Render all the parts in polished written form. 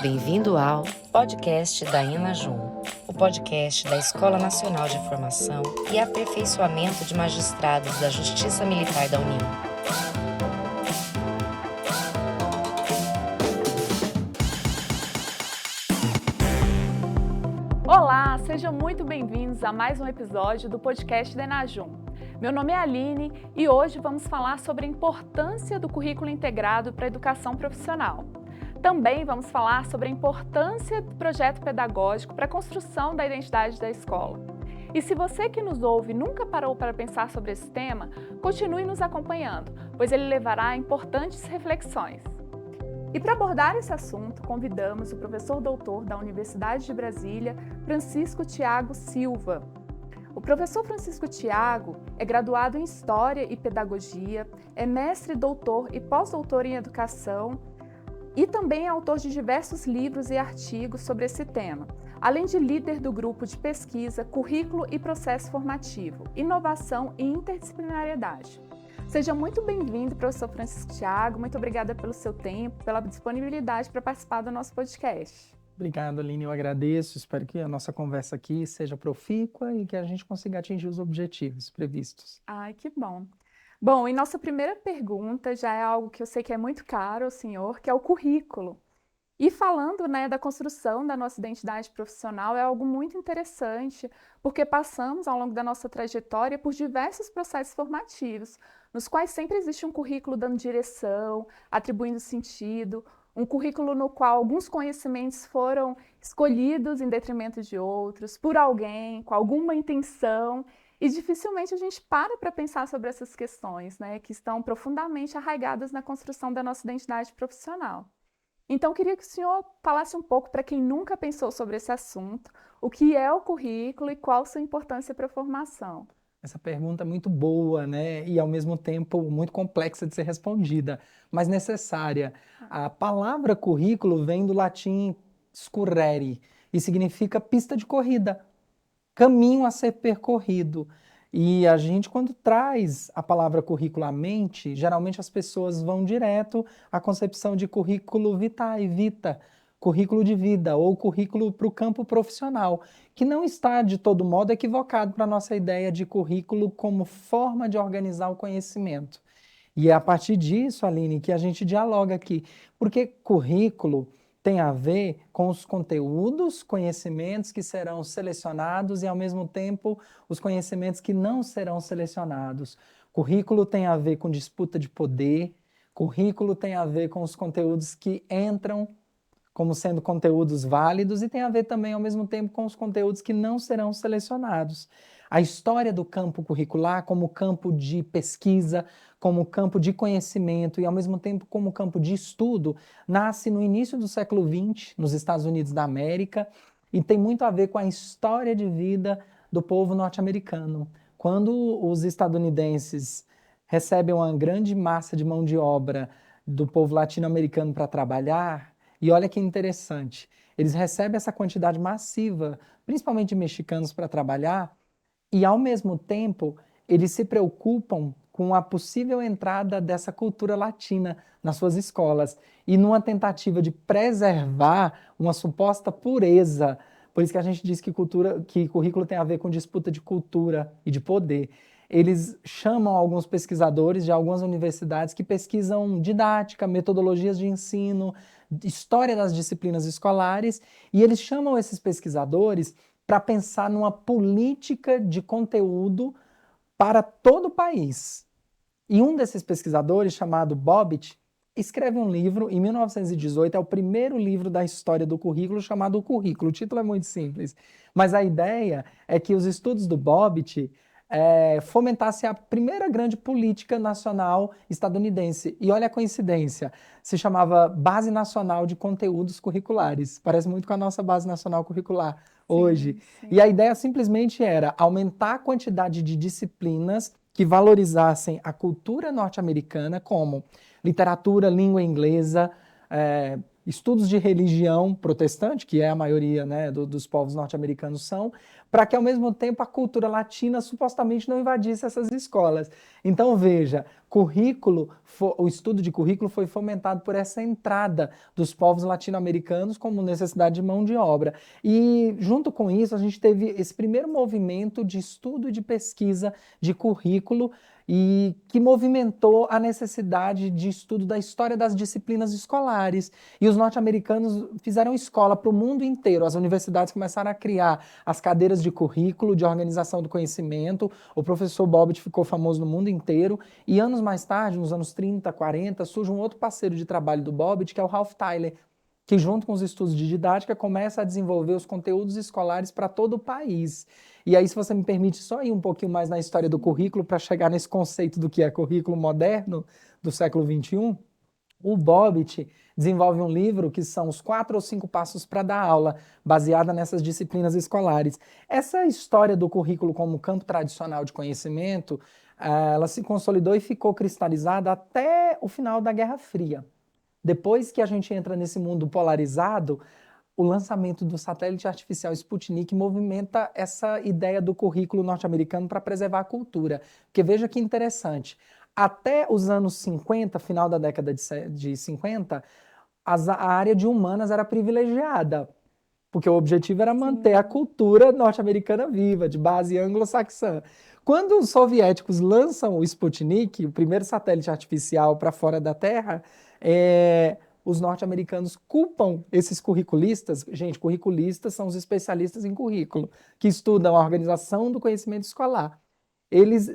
Bem-vindo ao podcast da Enajum, o podcast da Escola Nacional de Formação e Aperfeiçoamento de Magistrados da Justiça Militar da União. Olá, sejam muito bem-vindos a mais um episódio do podcast da Enajum. Meu nome é Aline e hoje vamos falar sobre a importância do currículo integrado para a educação profissional. Também vamos falar sobre a importância do projeto pedagógico para a construção da identidade da escola. E se você que nos ouve nunca parou para pensar sobre esse tema, continue nos acompanhando, pois ele levará a importantes reflexões. E para abordar esse assunto, convidamos o professor doutor da Universidade de Brasília, Francisco Tiago Silva. O professor Francisco Tiago é graduado em História e Pedagogia, é mestre, doutor e pós-doutor em Educação e também é autor de diversos livros e artigos sobre esse tema, além de líder do grupo de pesquisa Currículo e Processo Formativo, Inovação e Interdisciplinariedade. Seja muito bem-vindo, professor Francisco Tiago, muito obrigada pelo seu tempo, pela disponibilidade para participar do nosso podcast. Obrigado, Aline, eu agradeço, espero que a nossa conversa aqui seja profícua e que a gente consiga atingir os objetivos previstos. Ai, que bom. Bom, e nossa primeira pergunta já é algo que eu sei que é muito caro ao senhor, que é o currículo. E falando, da construção da nossa identidade profissional, é algo muito interessante, porque passamos ao longo da nossa trajetória por diversos processos formativos, nos quais sempre existe um currículo dando direção, atribuindo sentido, um currículo no qual alguns conhecimentos foram escolhidos em detrimento de outros, por alguém, com alguma intenção, e dificilmente a gente para pensar sobre essas questões, que estão profundamente arraigadas na construção da nossa identidade profissional. Então, eu queria que o senhor falasse um pouco, para quem nunca pensou sobre esse assunto, o que é o currículo e qual sua importância para a formação. Essa pergunta é muito boa, e ao mesmo tempo muito complexa de ser respondida, mas necessária. A palavra currículo vem do latim scurrere e significa pista de corrida, caminho a ser percorrido. E a gente, quando traz a palavra currículo à mente, geralmente as pessoas vão direto à concepção de currículo vitae, vita, currículo de vida ou currículo para o campo profissional, que não está de todo modo equivocado para a nossa ideia de currículo como forma de organizar o conhecimento. E é a partir disso, Aline, que a gente dialoga aqui, porque currículo tem a ver com os conteúdos, conhecimentos que serão selecionados e, ao mesmo tempo, os conhecimentos que não serão selecionados. Currículo tem a ver com disputa de poder, currículo tem a ver com os conteúdos que entram como sendo conteúdos válidos e tem a ver também, ao mesmo tempo, com os conteúdos que não serão selecionados. A história do campo curricular como campo de pesquisa, como campo de conhecimento e, ao mesmo tempo, como campo de estudo, nasce no início do século XX, nos Estados Unidos da América, e tem muito a ver com a história de vida do povo norte-americano. Quando os estadunidenses recebem uma grande massa de mão de obra do povo latino-americano para trabalhar, e olha que interessante, eles recebem essa quantidade massiva, principalmente de mexicanos, para trabalhar, e ao mesmo tempo eles se preocupam com a possível entrada dessa cultura latina nas suas escolas, e numa tentativa de preservar uma suposta pureza. Por isso que a gente diz que currículo tem a ver com disputa de cultura e de poder. Eles chamam alguns pesquisadores de algumas universidades que pesquisam didática, metodologias de ensino, história das disciplinas escolares, e eles chamam esses pesquisadores para pensar numa política de conteúdo para todo o país. E um desses pesquisadores, chamado Bobbitt, escreve um livro, em 1918, é o primeiro livro da história do currículo, chamado O Currículo. O título é muito simples, mas a ideia é que os estudos do Bobbitt fomentasse a primeira grande política nacional estadunidense. E olha a coincidência, se chamava Base Nacional de Conteúdos Curriculares. Parece muito com a nossa Base Nacional Curricular hoje. Sim. E a ideia simplesmente era aumentar a quantidade de disciplinas que valorizassem a cultura norte-americana, como literatura, língua inglesa, estudos de religião protestante, que é a maioria, né, dos povos norte-americanos são, para que ao mesmo tempo a cultura latina supostamente não invadisse essas escolas. Então veja, o estudo de currículo foi fomentado por essa entrada dos povos latino-americanos como necessidade de mão de obra. E junto com isso a gente teve esse primeiro movimento de estudo e de pesquisa de currículo e que movimentou a necessidade de estudo da história das disciplinas escolares. E os norte-americanos fizeram escola para o mundo inteiro. As universidades começaram a criar as cadeiras de currículo, de organização do conhecimento. O professor Bobbitt ficou famoso no mundo inteiro. E anos mais tarde, nos anos 30, 40, surge um outro parceiro de trabalho do Bobbitt, que é o Ralph Tyler, que junto com os estudos de didática começa a desenvolver os conteúdos escolares para todo o país. E aí, se você me permite só ir um pouquinho mais na história do currículo para chegar nesse conceito do que é currículo moderno do século XXI, o Bobbitt desenvolve um livro que são os 4 ou 5 passos para dar aula, baseada nessas disciplinas escolares. Essa história do currículo como campo tradicional de conhecimento, ela se consolidou e ficou cristalizada até o final da Guerra Fria. Depois que a gente entra nesse mundo polarizado, o lançamento do satélite artificial Sputnik movimenta essa ideia do currículo norte-americano para preservar a cultura. Porque veja que interessante, até os anos 50, final da década de 50, a área de humanas era privilegiada, porque o objetivo era manter a cultura norte-americana viva, de base anglo-saxã. Quando os soviéticos lançam o Sputnik, o primeiro satélite artificial para fora da Terra, os norte-americanos culpam esses curriculistas. Gente, curriculistas são os especialistas em currículo, que estudam a organização do conhecimento escolar. Eles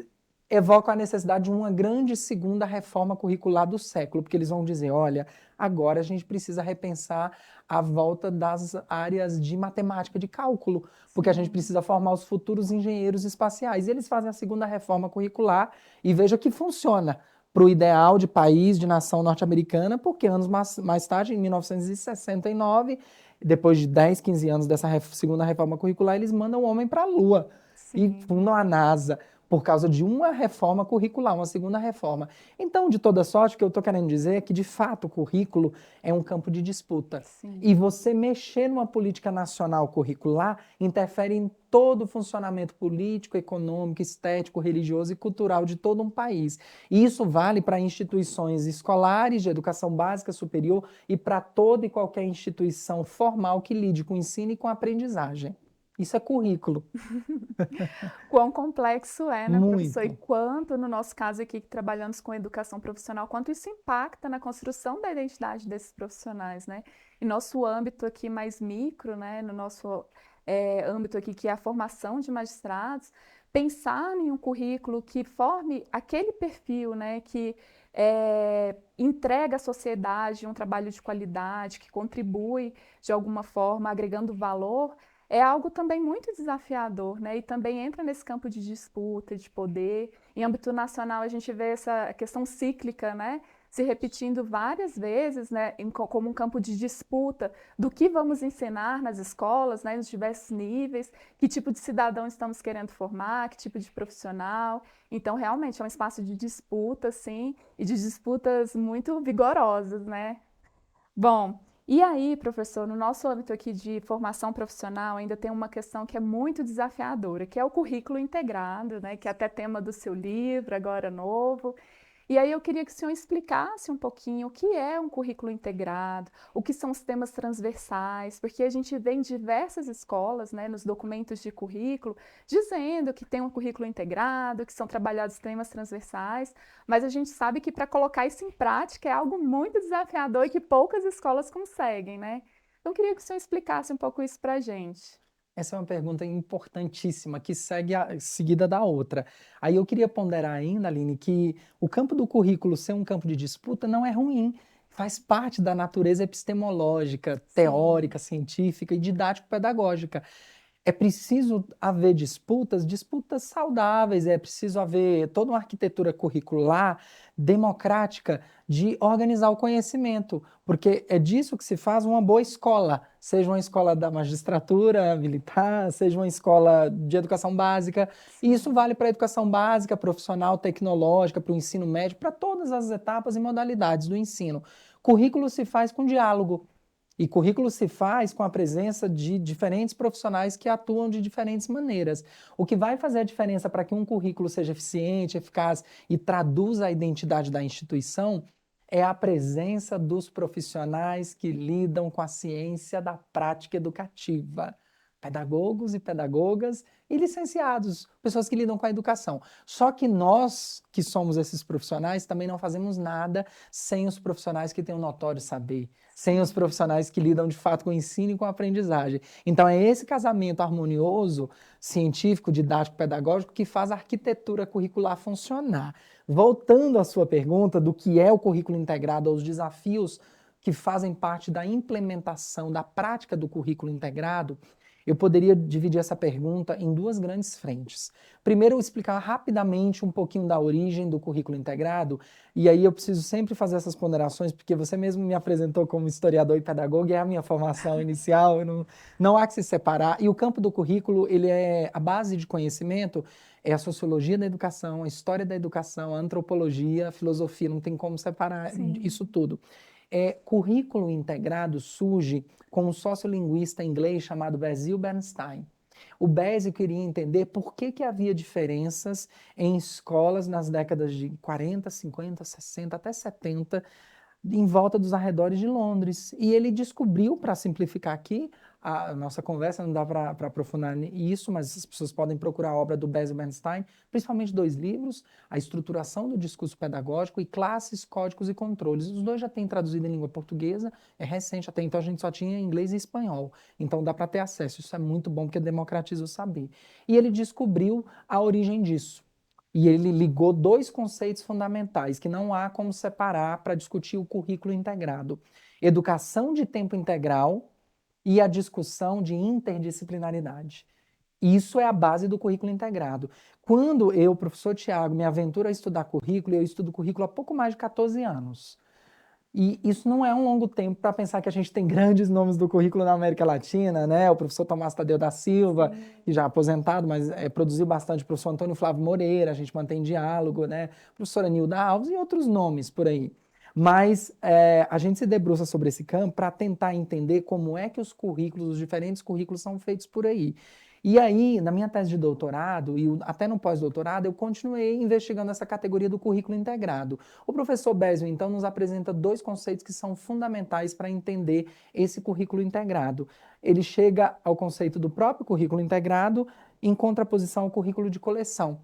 evocam a necessidade de uma grande segunda reforma curricular do século, porque eles vão dizer, olha, agora a gente precisa repensar a volta das áreas de matemática, de cálculo, porque a gente precisa formar os futuros engenheiros espaciais. E eles fazem a segunda reforma curricular e veja que funciona para o ideal de país, de nação norte-americana, porque anos mais tarde, em 1969, depois de 10, 15 anos dessa segunda reforma curricular, eles mandam o homem para a Lua e fundam a NASA por causa de uma reforma curricular, uma segunda reforma. Então, de toda sorte, o que eu estou querendo dizer é que, de fato, o currículo é um campo de disputa. Sim. E você mexer numa política nacional curricular interfere em todo o funcionamento político, econômico, estético, religioso e cultural de todo um país. E isso vale para instituições escolares, de educação básica, superior e para toda e qualquer instituição formal que lide com ensino e com aprendizagem. Isso é currículo. Quão complexo é, né, Muito. professor? E quanto, no nosso caso aqui, que trabalhamos com educação profissional, quanto isso impacta na construção da identidade desses profissionais, né? Em nosso âmbito aqui mais micro, né, no nosso âmbito aqui, que é a formação de magistrados, pensar em um currículo que forme aquele perfil, né, que entrega à sociedade um trabalho de qualidade, que contribui de alguma forma, agregando valor, é algo também muito desafiador, né? E também entra nesse campo de disputa, de poder. Em âmbito nacional, a gente vê essa questão cíclica, né, se repetindo várias vezes, né, como um campo de disputa do que vamos ensinar nas escolas, né, nos diversos níveis, que tipo de cidadão estamos querendo formar, que tipo de profissional. Então, realmente, é um espaço de disputa, sim, e de disputas muito vigorosas, né? Bom, e aí, professor, no nosso âmbito aqui de formação profissional, ainda tem uma questão que é muito desafiadora, que é o currículo integrado, né, que é até tema do seu livro, agora novo. E aí eu queria que o senhor explicasse um pouquinho o que é um currículo integrado, o que são os temas transversais, porque a gente vê em diversas escolas, né, nos documentos de currículo, dizendo que tem um currículo integrado, que são trabalhados temas transversais, mas a gente sabe que para colocar isso em prática é algo muito desafiador e que poucas escolas conseguem, né? Então eu queria que o senhor explicasse um pouco isso para a gente. Essa é uma pergunta importantíssima, que segue seguida da outra. Aí eu queria ponderar ainda, Aline, que o campo do currículo ser um campo de disputa não é ruim. Faz parte da natureza epistemológica, teórica, científica e didático-pedagógica. É preciso haver disputas saudáveis, é preciso haver toda uma arquitetura curricular democrática de organizar o conhecimento, porque é disso que se faz uma boa escola, seja uma escola da magistratura militar, seja uma escola de educação básica, e isso vale para a educação básica, profissional, tecnológica, para o ensino médio, para todas as etapas e modalidades do ensino. Currículo se faz com diálogo. E currículo se faz com a presença de diferentes profissionais que atuam de diferentes maneiras. O que vai fazer a diferença para que um currículo seja eficiente, eficaz e traduza a identidade da instituição é a presença dos profissionais que lidam com a ciência da prática educativa. Pedagogos e pedagogas e licenciados, pessoas que lidam com a educação. Só que nós, que somos esses profissionais, também não fazemos nada sem os profissionais que têm um notório saber, sem os profissionais que lidam de fato com o ensino e com a aprendizagem. Então é esse casamento harmonioso, científico, didático, pedagógico, que faz a arquitetura curricular funcionar. Voltando à sua pergunta do que é o currículo integrado, aos desafios que fazem parte da implementação da prática do currículo integrado, eu poderia dividir essa pergunta em duas grandes frentes. Primeiro, eu explicar rapidamente um pouquinho da origem do currículo integrado, e aí eu preciso sempre fazer essas ponderações, porque você mesmo me apresentou como historiador e pedagogo, e é a minha formação inicial, não há que se separar. E o campo do currículo, ele é a base de conhecimento, é a sociologia da educação, a história da educação, a antropologia, a filosofia, não tem como separar isso tudo. Currículo integrado surge com um sociolinguista inglês chamado Basil Bernstein. O Basil queria entender por que havia diferenças em escolas nas décadas de 40, 50, 60 até 70, em volta dos arredores de Londres. E ele descobriu, para simplificar aqui, a nossa conversa não dá para aprofundar nisso, mas as pessoas podem procurar a obra do Basil Bernstein, principalmente 2 livros, A Estruturação do Discurso Pedagógico e Classes, Códigos e Controles. Os 2 já têm traduzido em língua portuguesa, é recente, até então a gente só tinha inglês e espanhol, então dá para ter acesso, isso é muito bom porque democratiza o saber. E ele descobriu a origem disso. E ele ligou 2 conceitos fundamentais que não há como separar para discutir o currículo integrado. Educação de tempo integral e a discussão de interdisciplinaridade. Isso é a base do currículo integrado. Quando eu, professor Tiago, me aventuro a estudar currículo, eu estudo currículo há pouco mais de 14 anos. E isso não é um longo tempo para pensar que a gente tem grandes nomes do currículo na América Latina, né? O professor Tomás Tadeu da Silva, que já é aposentado, mas produziu bastante, o professor Antônio Flávio Moreira, a gente mantém diálogo, né? Professora Nilda Alves e outros nomes por aí. Mas a gente se debruça sobre esse campo para tentar entender como é que os currículos, os diferentes currículos são feitos por aí. E aí, na minha tese de doutorado e até no pós-doutorado, eu continuei investigando essa categoria do currículo integrado. O professor Basil, então, nos apresenta 2 conceitos que são fundamentais para entender esse currículo integrado. Ele chega ao conceito do próprio currículo integrado em contraposição ao currículo de coleção.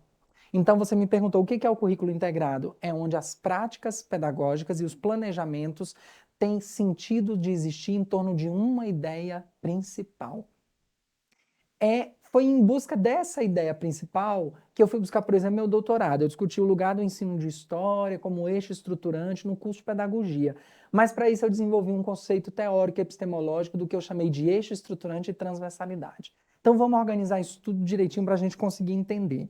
Então, você me perguntou o que é o currículo integrado? É onde as práticas pedagógicas e os planejamentos têm sentido de existir em torno de uma ideia principal. Foi em busca dessa ideia principal que eu fui buscar, por exemplo, meu doutorado. Eu discuti o lugar do ensino de história como eixo estruturante no curso de pedagogia. Mas para isso eu desenvolvi um conceito teórico e epistemológico do que eu chamei de eixo estruturante e transversalidade. Então vamos organizar isso tudo direitinho para a gente conseguir entender.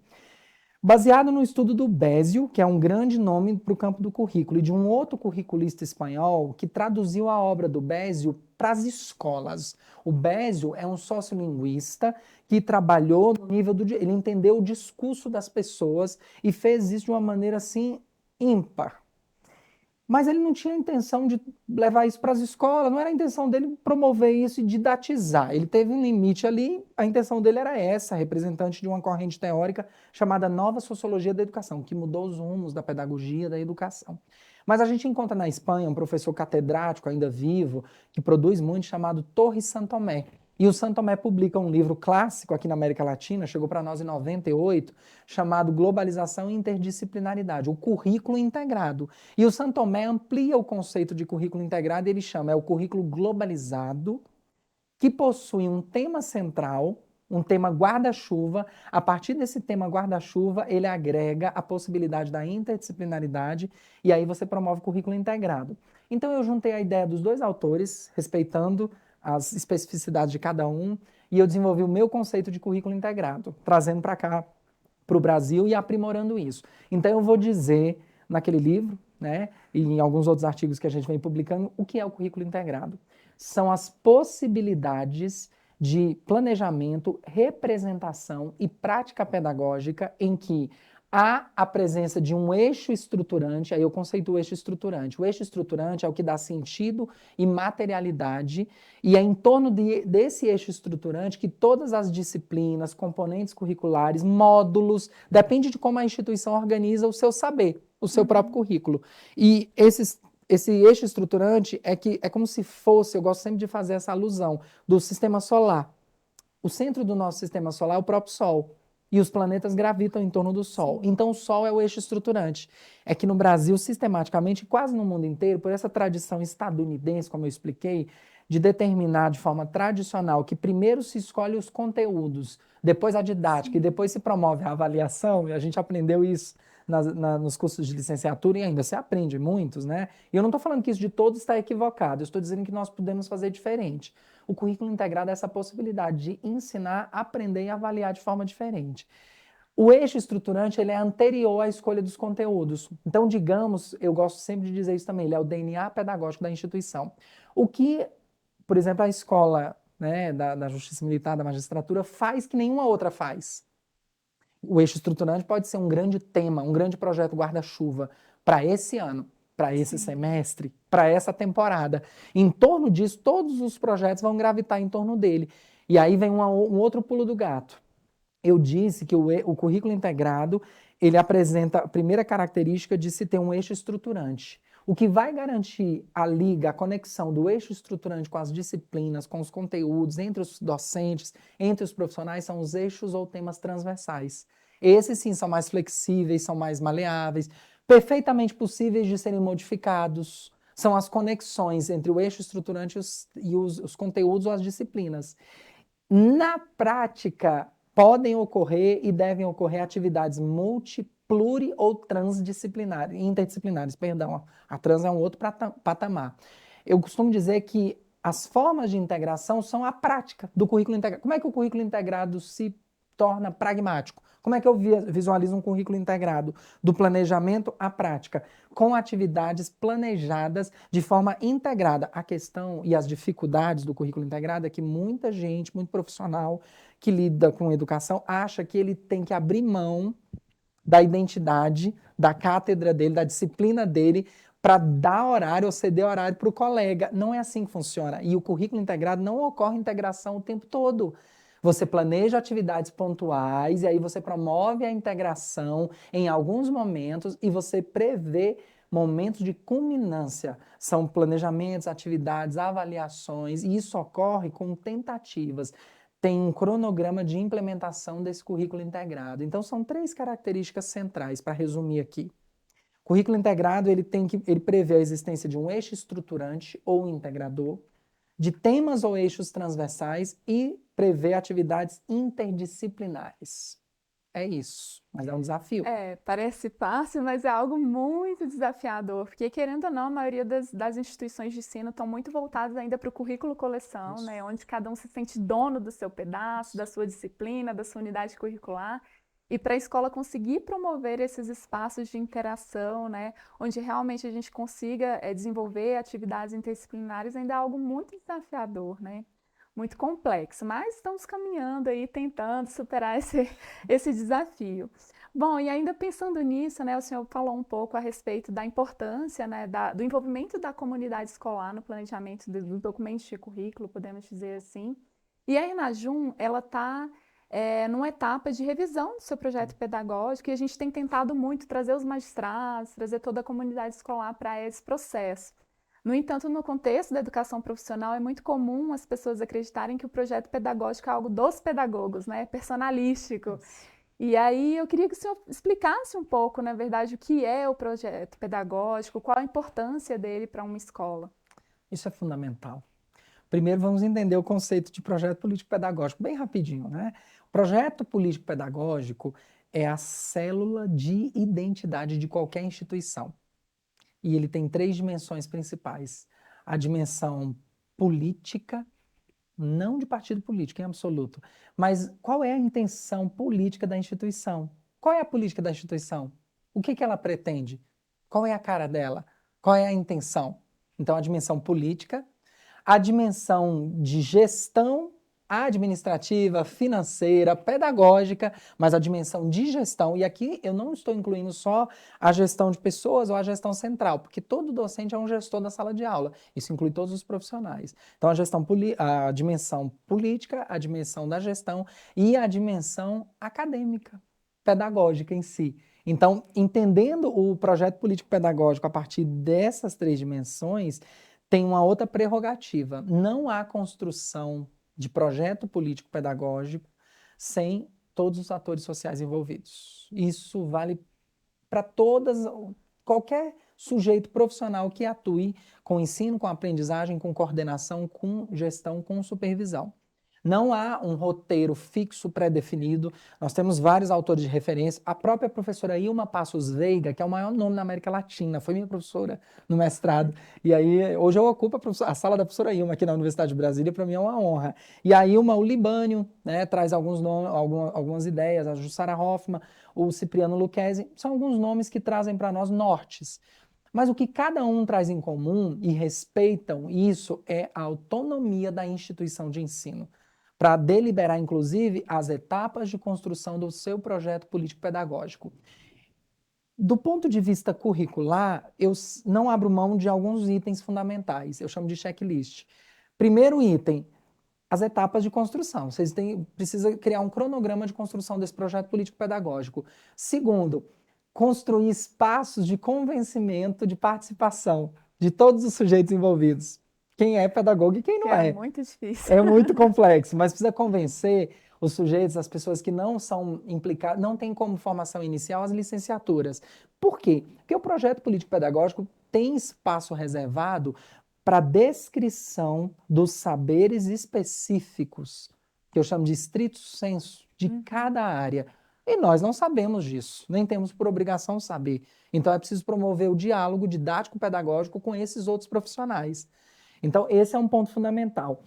Baseado no estudo do Basil, que é um grande nome para o campo do currículo, e de um outro curriculista espanhol que traduziu a obra do Basil para as escolas. O Basil é um sociolinguista que trabalhou no nível ele entendeu o discurso das pessoas e fez isso de uma maneira assim ímpar. Mas ele não tinha a intenção de levar isso para as escolas, não era a intenção dele promover isso e didatizar. Ele teve um limite ali, a intenção dele era essa, representante de uma corrente teórica chamada Nova Sociologia da Educação, que mudou os rumos da pedagogia da educação. Mas a gente encontra na Espanha um professor catedrático, ainda vivo, que produz muito, chamado Torres Santomé. E o Santomé publica um livro clássico aqui na América Latina, chegou para nós em 98, chamado Globalização e Interdisciplinaridade, o currículo integrado. E o Santomé amplia o conceito de currículo integrado e ele chama o currículo globalizado, que possui um tema central, um tema guarda-chuva. A partir desse tema guarda-chuva, ele agrega a possibilidade da interdisciplinaridade e aí você promove o currículo integrado. Então eu juntei a ideia dos 2 autores, respeitando as especificidades de cada um, e eu desenvolvi o meu conceito de currículo integrado, trazendo para cá, para o Brasil e aprimorando isso. Então eu vou dizer, naquele livro, né, e em alguns outros artigos que a gente vem publicando, o que é o currículo integrado. São as possibilidades de planejamento, representação e prática pedagógica em que há a presença de um eixo estruturante, aí eu conceituo o eixo estruturante. O eixo estruturante é o que dá sentido e materialidade, e é em torno desse eixo estruturante que todas as disciplinas, componentes curriculares, módulos, depende de como a instituição organiza o seu saber, o seu próprio currículo. E esse eixo estruturante é como se fosse, eu gosto sempre de fazer essa alusão, do sistema solar. O centro do nosso sistema solar é o próprio Sol. E os planetas gravitam em torno do Sol. Sim. Então, o Sol é o eixo estruturante. É que no Brasil, sistematicamente, quase no mundo inteiro, por essa tradição estadunidense, como eu expliquei, de determinar de forma tradicional que primeiro se escolhe os conteúdos, depois a didática e depois se promove a avaliação, e a gente aprendeu isso nos cursos de licenciatura e ainda se aprende muitos, né? E eu não estou falando que isso de todos está equivocado, eu estou dizendo que nós podemos fazer diferente. O currículo integrado é essa possibilidade de ensinar, aprender e avaliar de forma diferente. O eixo estruturante ele é anterior à escolha dos conteúdos. Então, digamos, eu gosto sempre de dizer isso também, ele é o DNA pedagógico da instituição. O que, por exemplo, a escola, né, da Justiça Militar, da magistratura, faz que nenhuma outra faz. O eixo estruturante pode ser um grande tema, um grande projeto guarda-chuva para esse ano, para esse semestre, para essa temporada. Em torno disso, todos os projetos vão gravitar em torno dele. E aí vem um outro pulo do gato. Eu disse que o currículo integrado, ele apresenta a primeira característica de se ter um eixo estruturante. O que vai garantir a liga, a conexão do eixo estruturante com as disciplinas, com os conteúdos, entre os docentes, entre os profissionais, são os eixos ou temas transversais. Esses sim são mais flexíveis, são mais maleáveis, perfeitamente possíveis de serem modificados. São as conexões entre o eixo estruturante e os conteúdos ou as disciplinas. Na prática, podem ocorrer e devem ocorrer atividades pluri ou transdisciplinares, interdisciplinares, perdão. A trans é um outro patamar. Eu costumo dizer que as formas de integração são a prática do currículo integrado. Como é que o currículo integrado se torna pragmático? Como é que eu visualizo um currículo integrado? Do planejamento à prática, com atividades planejadas de forma integrada. A questão e as dificuldades do currículo integrado é que muita gente, muito profissional que lida com educação, acha que ele tem que abrir mão da identidade, da cátedra dele, da disciplina dele, para dar horário ou ceder horário para o colega. Não é assim que funciona. E o currículo integrado não ocorre integração o tempo todo. Você planeja atividades pontuais e aí você promove a integração em alguns momentos e você prevê momentos de culminância. São planejamentos, atividades, avaliações, e isso ocorre com tentativas. Tem um cronograma de implementação desse currículo integrado. Então, são 3 características centrais, para resumir aqui. O currículo integrado ele prevê a existência de um eixo estruturante ou integrador, de temas ou eixos transversais e prevê atividades interdisciplinares. É isso, mas é um desafio. Parece fácil, mas é algo muito desafiador, porque querendo ou não, a maioria das instituições de ensino estão muito voltadas ainda para o currículo coleção, né, onde cada um se sente dono do seu pedaço, da sua disciplina, da sua unidade curricular, e para a escola conseguir promover esses espaços de interação, né, onde realmente a gente consiga desenvolver atividades interdisciplinares, ainda é algo muito desafiador, né? Muito complexo, mas estamos caminhando aí, tentando superar esse desafio. Bom, e ainda pensando nisso, né, o senhor falou um pouco a respeito da importância, né, do envolvimento da comunidade escolar no planejamento dos documentos de currículo, podemos dizer assim. E a Enajum, ela está numa etapa de revisão do seu projeto pedagógico e a gente tem tentado muito trazer os magistrados, trazer toda a comunidade escolar para esse processo. No entanto, no contexto da educação profissional, é muito comum as pessoas acreditarem que o projeto pedagógico é algo dos pedagogos, né? Personalístico. E aí eu queria que o senhor explicasse um pouco, na verdade, o que é o projeto pedagógico, qual a importância dele para uma escola. Isso é fundamental. Primeiro, vamos entender o conceito de projeto político-pedagógico, bem rapidinho, né? O projeto político-pedagógico é a célula de identidade de qualquer instituição. E ele tem 3 dimensões principais. A dimensão política, não de partido político em absoluto, mas qual é a intenção política da instituição? Qual é a política da instituição? O que ela pretende? Qual é a cara dela? Qual é a intenção? Então, a dimensão política, a dimensão de gestão administrativa, financeira, pedagógica, mas a dimensão de gestão. E aqui eu não estou incluindo só a gestão de pessoas ou a gestão central, porque todo docente é um gestor da sala de aula. Isso inclui todos os profissionais. Então, a dimensão política, a dimensão da gestão e a dimensão acadêmica, pedagógica em si. Então, entendendo o projeto político-pedagógico a partir dessas 3 dimensões, tem uma outra prerrogativa. Não há construção de projeto político-pedagógico sem todos os atores sociais envolvidos. Isso vale para qualquer sujeito profissional que atue com ensino, com aprendizagem, com coordenação, com gestão, com supervisão. Não há um roteiro fixo, pré-definido. Nós temos vários autores de referência. A própria professora Ilma Passos Veiga, que é o maior nome na América Latina, foi minha professora no mestrado. E aí, hoje eu ocupo a sala da professora Ilma aqui na Universidade de Brasília, para mim é uma honra. E a Ilma, o Libânio, né, traz algumas ideias, a Jussara Hoffmann, o Cipriano Lucchesi, são alguns nomes que trazem para nós nortes. Mas o que cada um traz em comum e respeitam isso é a autonomia da instituição de ensino, para deliberar, inclusive, as etapas de construção do seu projeto político-pedagógico. Do ponto de vista curricular, eu não abro mão de alguns itens fundamentais, eu chamo de checklist. Primeiro item, as etapas de construção. Vocês precisam criar um cronograma de construção desse projeto político-pedagógico. Segundo, construir espaços de convencimento, de participação de todos os sujeitos envolvidos. Quem é pedagogo e quem não é. É muito difícil. É muito complexo, mas precisa convencer os sujeitos, as pessoas que não são implicadas, não têm como formação inicial as licenciaturas. Por quê? Porque o projeto político-pedagógico tem espaço reservado para descrição dos saberes específicos, que eu chamo de estrito sensu, de cada área. E nós não sabemos disso, nem temos por obrigação saber. Então é preciso promover o diálogo didático-pedagógico com esses outros profissionais. Então, esse é um ponto fundamental.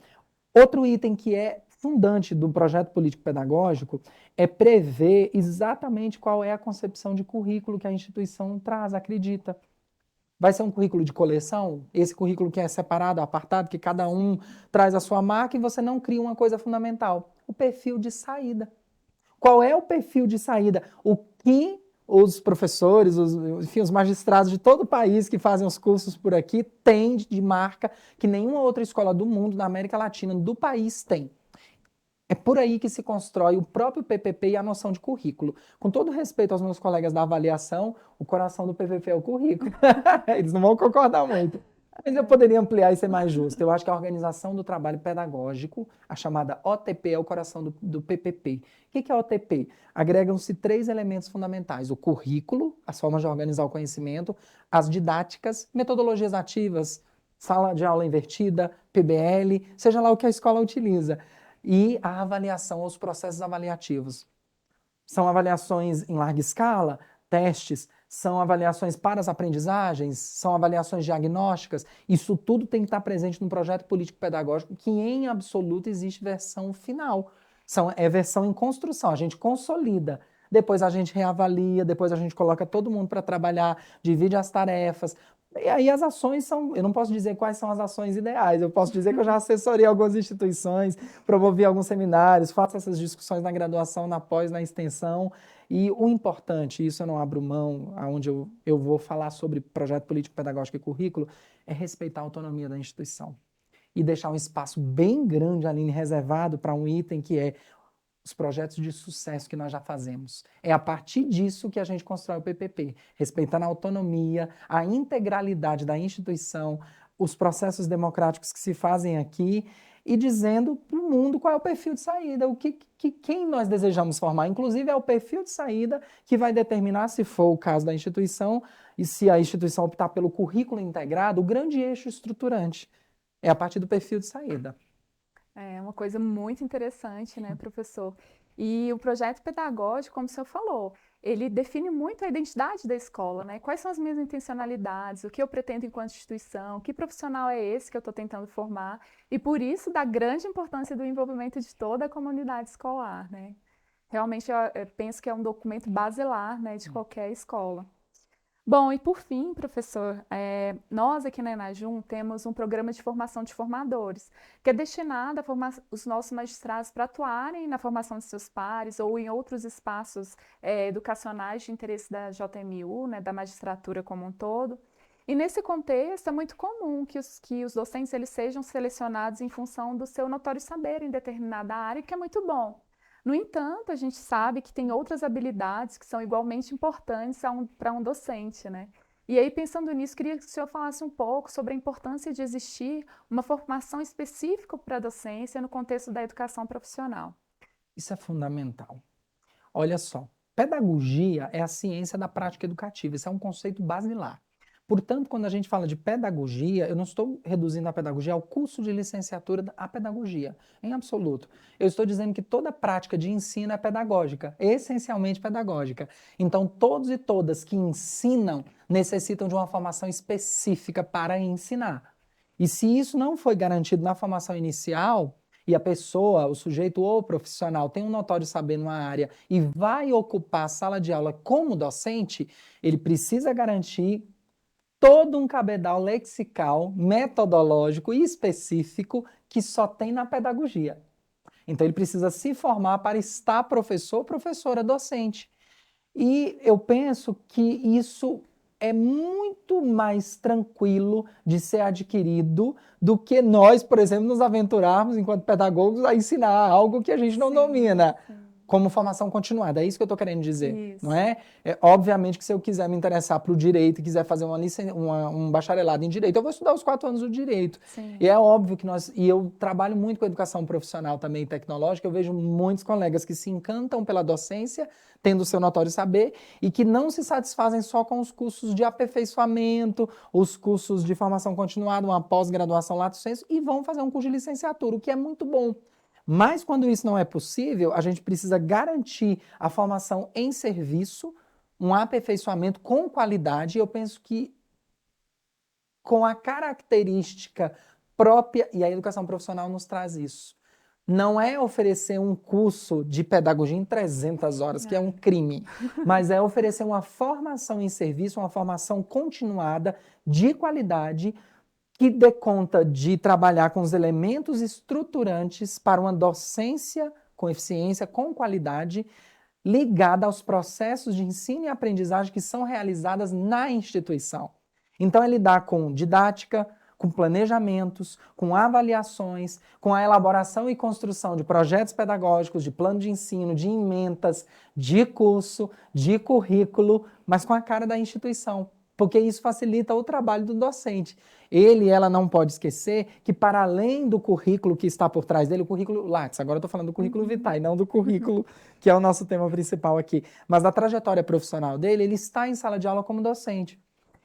Outro item que é fundante do projeto político-pedagógico é prever exatamente qual é a concepção de currículo que a instituição traz, acredita. Vai ser um currículo de coleção? Esse currículo que é separado, apartado, que cada um traz a sua marca e você não cria uma coisa fundamental. O perfil de saída. Qual é o perfil de saída? O que os professores, os magistrados de todo o país que fazem os cursos por aqui têm de marca que nenhuma outra escola do mundo, da América Latina, do país tem. É por aí que se constrói o próprio PPP e a noção de currículo. Com todo respeito aos meus colegas da avaliação, o coração do PPP é o currículo. Eles não vão concordar muito. Mas eu poderia ampliar e ser mais justo. Eu acho que a organização do trabalho pedagógico, a chamada OTP, é o coração do PPP. O que é OTP? Agregam-se 3 elementos fundamentais. O currículo, as formas de organizar o conhecimento, as didáticas, metodologias ativas, sala de aula invertida, PBL, seja lá o que a escola utiliza. E a avaliação, os processos avaliativos. São avaliações em larga escala, testes, são avaliações para as aprendizagens, são avaliações diagnósticas. Isso tudo tem que estar presente no projeto político-pedagógico, que em absoluto existe versão final. É versão em construção, a gente consolida. Depois a gente reavalia, depois a gente coloca todo mundo para trabalhar, divide as tarefas. E aí as ações são, eu não posso dizer quais são as ações ideais, eu posso dizer que eu já assessorei algumas instituições, promovi alguns seminários, faço essas discussões na graduação, na pós, na extensão, e o importante, isso eu não abro mão, aonde eu vou falar sobre projeto político, pedagógico e currículo, é respeitar a autonomia da instituição e deixar um espaço bem grande ali reservado para um item que é os projetos de sucesso que nós já fazemos. É a partir disso que a gente constrói o PPP, respeitando a autonomia, a integralidade da instituição, os processos democráticos que se fazem aqui e dizendo para o mundo qual é o perfil de saída, quem nós desejamos formar. Inclusive, é o perfil de saída que vai determinar, se for o caso da instituição, e se a instituição optar pelo currículo integrado, o grande eixo estruturante. É a partir do perfil de saída. É uma coisa muito interessante, né, professor? E o projeto pedagógico, como o senhor falou, ele define muito a identidade da escola, né? Quais são as minhas intencionalidades, o que eu pretendo enquanto instituição, que profissional é esse que eu estou tentando formar, e por isso da grande importância do envolvimento de toda a comunidade escolar, né? Realmente eu penso que é um documento basilar, né, de qualquer escola. Bom, e por fim, professor, nós aqui na Enajum temos um programa de formação de formadores, que é destinado a formar os nossos magistrados para atuarem na formação de seus pares ou em outros espaços educacionais de interesse da JMU, né, da magistratura como um todo. E nesse contexto é muito comum que os docentes eles sejam selecionados em função do seu notório saber em determinada área, que é muito bom. No entanto, a gente sabe que tem outras habilidades que são igualmente importantes para um docente, né? E aí, pensando nisso, queria que o senhor falasse um pouco sobre a importância de existir uma formação específica para a docência no contexto da educação profissional. Isso é fundamental. Olha só, pedagogia é a ciência da prática educativa, isso é um conceito basilar. Portanto, quando a gente fala de pedagogia, eu não estou reduzindo a pedagogia ao curso de licenciatura à pedagogia, em absoluto. Eu estou dizendo que toda prática de ensino é pedagógica, essencialmente pedagógica. Então, todos e todas que ensinam necessitam de uma formação específica para ensinar. E se isso não foi garantido na formação inicial, e a pessoa, o sujeito ou o profissional tem um notório saber numa área e vai ocupar a sala de aula como docente, ele precisa garantir todo um cabedal lexical, metodológico e específico que só tem na pedagogia. Então ele precisa se formar para estar professor, professora, docente. E eu penso que isso é muito mais tranquilo de ser adquirido do que nós, por exemplo, nos aventurarmos enquanto pedagogos a ensinar algo que a gente não domina, como formação continuada. É isso que eu estou querendo dizer, não é? Obviamente que se eu quiser me interessar para o direito e quiser fazer um bacharelado em direito, eu vou estudar os 4 anos do direito. Sim. E é óbvio que e eu trabalho muito com educação profissional também tecnológica, eu vejo muitos colegas que se encantam pela docência, tendo o seu notório saber, e que não se satisfazem só com os cursos de aperfeiçoamento, os cursos de formação continuada, uma pós-graduação lato sensu, e vão fazer um curso de licenciatura, o que é muito bom. Mas quando isso não é possível, a gente precisa garantir a formação em serviço, um aperfeiçoamento com qualidade, e eu penso que com a característica própria, e a educação profissional nos traz isso. Não é oferecer um curso de pedagogia em 300 horas, que é um crime, mas é oferecer uma formação em serviço, uma formação continuada, de qualidade, que dê conta de trabalhar com os elementos estruturantes para uma docência com eficiência, com qualidade, ligada aos processos de ensino e aprendizagem que são realizadas na instituição. Então, é lidar com didática, com planejamentos, com avaliações, com a elaboração e construção de projetos pedagógicos, de plano de ensino, de ementas, de curso, de currículo, mas com a cara da instituição, porque isso facilita o trabalho do docente. Ele e ela não pode esquecer que, para além do currículo que está por trás dele, o currículo Lattes, agora eu estou falando do currículo vitae, não do currículo que é o nosso tema principal aqui, mas da trajetória profissional dele, ele está em sala de aula como docente.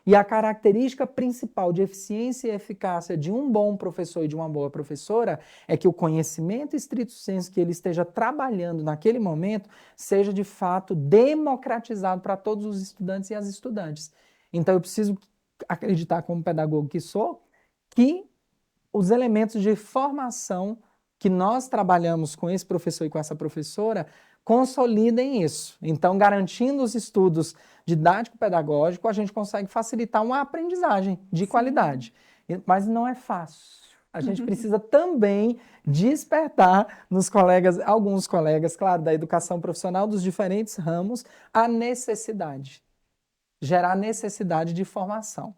E a característica principal de eficiência e eficácia de um bom professor e de uma boa professora é que o conhecimento estrito sensu que ele esteja trabalhando naquele momento seja, de fato, democratizado para todos os estudantes e as estudantes. Então, eu preciso acreditar, como pedagogo que sou, que os elementos de formação que nós trabalhamos com esse professor e com essa professora consolidem isso. Então, garantindo os estudos didático-pedagógico, a gente consegue facilitar uma aprendizagem de qualidade. Mas não é fácil. A gente precisa também despertar nos colegas, alguns colegas, claro, da educação profissional dos diferentes ramos, a necessidade. Gerar necessidade de formação.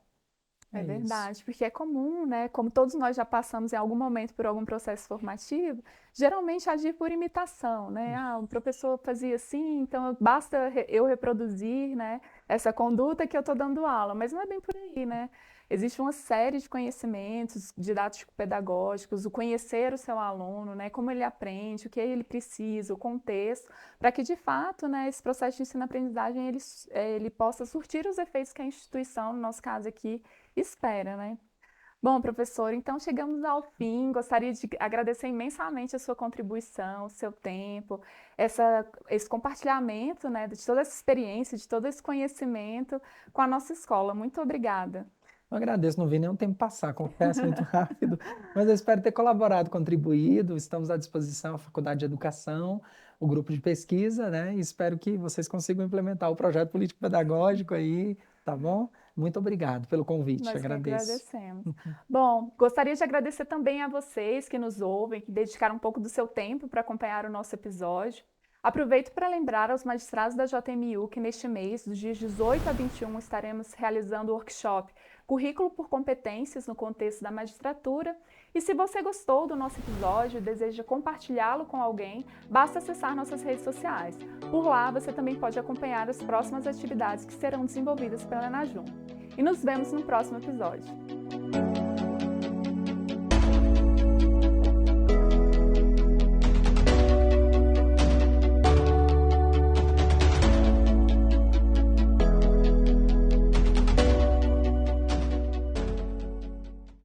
É verdade, porque é comum, né? Como todos nós já passamos em algum momento por algum processo formativo, geralmente agir por imitação, né? Ah, o professor fazia assim, então basta eu reproduzir, né, essa conduta que eu estou dando aula, mas não é bem por aí, né? Existe uma série de conhecimentos didático-pedagógicos, o conhecer o seu aluno, né, como ele aprende, o que ele precisa, o contexto, para que de fato, né, esse processo de ensino-aprendizagem ele possa surtir os efeitos que a instituição, no nosso caso aqui, espera, né? Bom, professor, então chegamos ao fim. Gostaria de agradecer imensamente a sua contribuição, o seu tempo, esse compartilhamento, né, de toda essa experiência, de todo esse conhecimento com a nossa escola. Muito obrigada. Eu agradeço, não vi nenhum tempo passar, confesso, muito rápido, mas eu espero ter colaborado, contribuído. Estamos à disposição, a Faculdade de Educação, o grupo de pesquisa, né? E espero que vocês consigam implementar o projeto político-pedagógico aí tá bom? Muito obrigado pelo convite, Nós que agradeço. agradecemos. Bom, gostaria de agradecer também a vocês que nos ouvem, que dedicaram um pouco do seu tempo para acompanhar o nosso episódio. Aproveito para lembrar aos magistrados da JMU que neste mês, dos dias 18 a 21, estaremos realizando o workshop Currículo por Competências no Contexto da Magistratura. E se você gostou do nosso episódio e deseja compartilhá-lo com alguém, basta acessar nossas redes sociais. Por lá, você também pode acompanhar as próximas atividades que serão desenvolvidas pela Enajum. E nos vemos no próximo episódio.